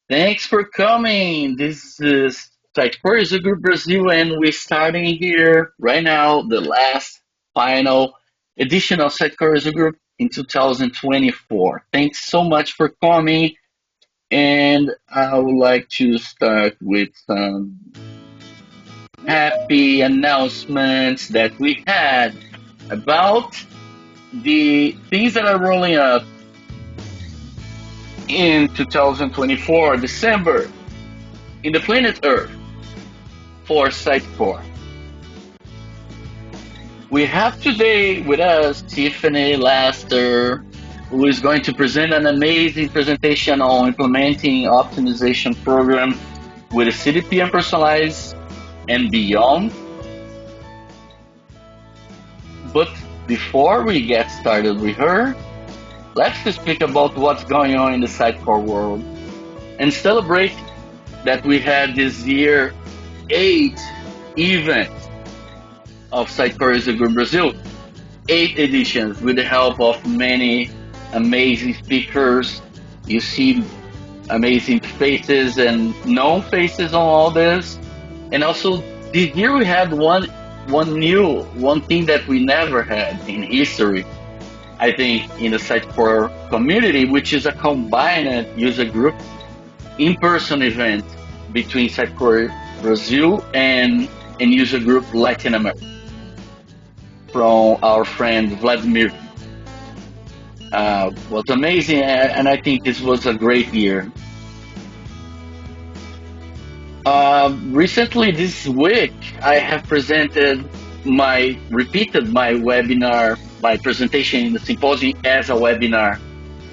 Thanks for coming. This is Sitecore Strategy Brazil, and we're starting here right now the last final edition of Sitecore Strategy in 2024. Thanks so much for coming, and I would like to start with some happy announcements that we had about the things that are rolling up in 2024, December, in the planet Earth for Sitecore. We have today with us Tiffany Laster, who is going to present an amazing presentation on implementing optimization program with a CDP and personalized and beyond. But before we get started with her, let's speak about what's going on in the Sitecore world and celebrate that we had this year 8 events of Sitecore Group Brazil, 8 editions with the help of many amazing speakers. You see amazing faces and known faces on all this. And also this year we had one thing that we never had in history, I think, in the Sitecore community, which is a combined user group in-person event between Sitecore Brazil and user group Latin America from our friend Vladimir. Was amazing, and I think this was a great year. Recently this week, I have repeated my webinar, my presentation in the symposium as a webinar,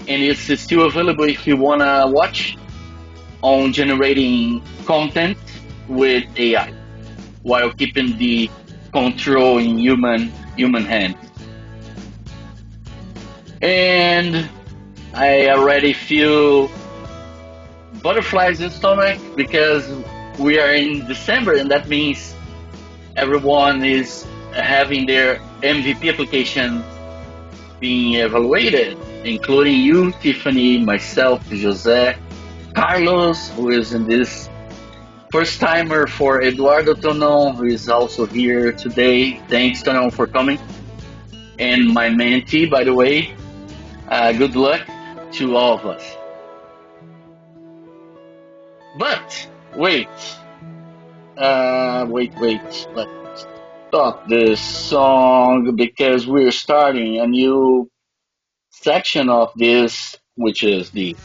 and it's still available if you wanna watch, on generating content with AI while keeping the control in human hands. And I already feel butterflies in the stomach because we are in December, and that means everyone is having their MVP application being evaluated, including you, Tiffany, myself, Jose, Carlos, who is in this first timer, for Eduardo Tonon, who is also here today. Thanks, Tonon, for coming. And my mentee, by the way, good luck to all of us. But wait, let's stop this song because we're starting a new section of this, which is the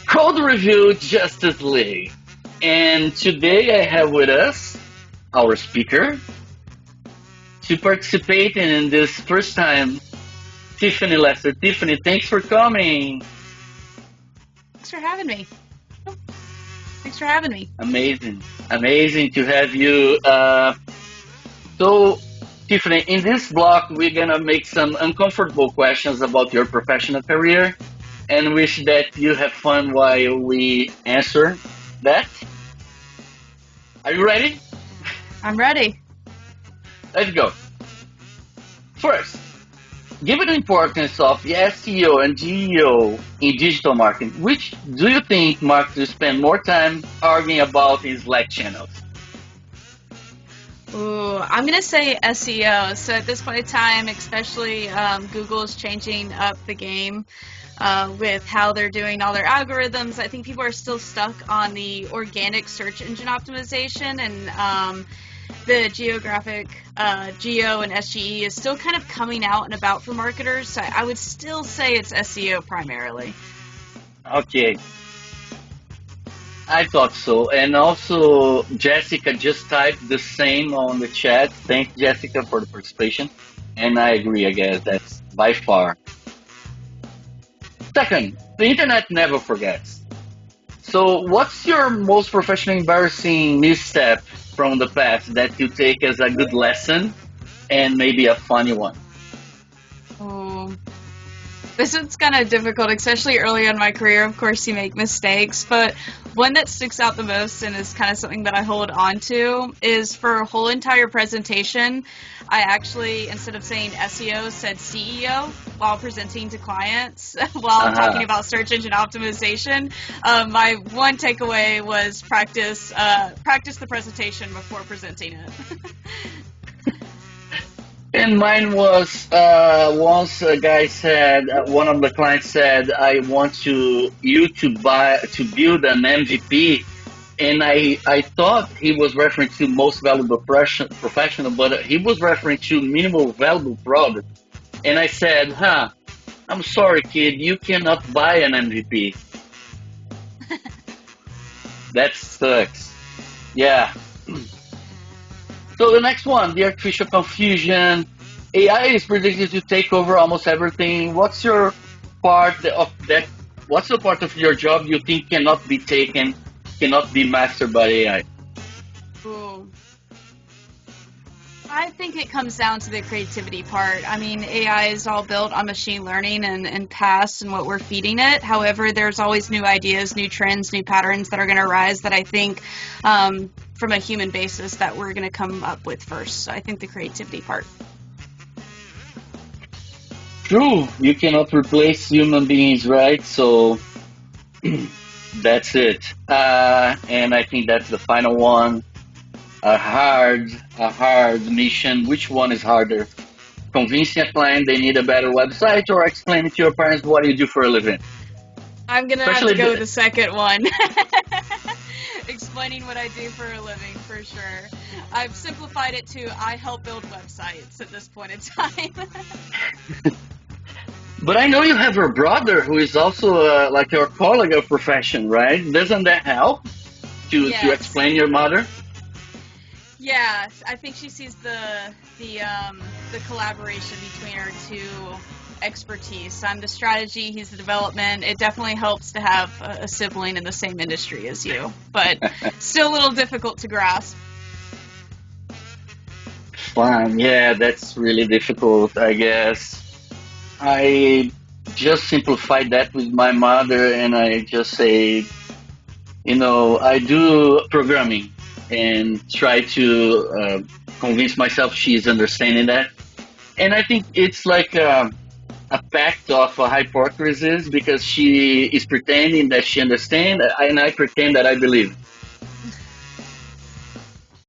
Code Review Justice League. And today I have with us our speaker to participate in this first time, Tiffany Lester. Tiffany, thanks for coming. Thanks for having me. Thanks for having me. Amazing to have you. So, Tiffany, in this block, we're gonna make some uncomfortable questions about your professional career, and wish that you have fun while we answer that. Are you ready? I'm ready. Let's go. First, given the importance of the SEO and GEO in digital marketing, which do you think marketers spend more time arguing about in Slack channels? Ooh, I'm going to say SEO. So at this point in time, especially Google is changing up the game with how they're doing all their algorithms. I think people are still stuck on the organic search engine optimization, and the geographic geo and SGE is still kind of coming out and about for marketers. So I would still say it's SEO primarily. Okay. I thought so. And also, Jessica just typed the same on the chat. Thanks, Jessica, for the participation. And I agree, I guess. That's by far. Second, the internet never forgets. So, what's your most professionally embarrassing misstep from the past that you take as a good lesson and maybe a funny one? Oh, this one's kind of difficult, especially early in my career. Of course, you make mistakes, but one that sticks out the most and is kind of something that I hold on to is for a whole entire presentation, I actually, instead of saying SEO, said CEO while presenting to clients while talking about search engine optimization. My one takeaway was practice the presentation before presenting it. And mine was once a guy said, one of the clients said, "I want you to build an MVP," and I thought he was referring to most valuable professional, but he was referring to minimal valuable product. And I said, "Huh, I'm sorry, kid, you cannot buy an MVP. That sucks." Yeah. So the next one, the artificial confusion. AI is predicted to take over almost everything. What's your part of that? What's the part of your job you think cannot be taken, cannot be mastered by AI? Ooh. I think it comes down to the creativity part. I mean, AI is all built on machine learning and past and what we're feeding it. However, there's always new ideas, new trends, new patterns that are going to arise that I think from a human basis that we're going to come up with first. So I think the creativity part. True, you cannot replace human beings, right? So that's it. And I think that's the final one. A hard mission. Which one is harder? Convincing a client they need a better website, or explaining to your parents what you do for a living? I'm going to have Especially to go with the second one. Explaining what I do for a living, for sure. I've simplified it to I help build websites at this point in time. But I know you have a brother who is also like your colleague of profession, right? Doesn't that help to Yes. explain your mother? Yeah, I think she sees the collaboration between our two expertise. I'm the strategy, he's the development. It definitely helps to have a sibling in the same industry as you, but still a little difficult to grasp. Fine, yeah, that's really difficult, I guess. I just simplified that with my mother, and I just say, I do programming and try to convince myself she's understanding that. And I think it's like a pact of hypocrisy because she is pretending that she understands, and I pretend that I believe.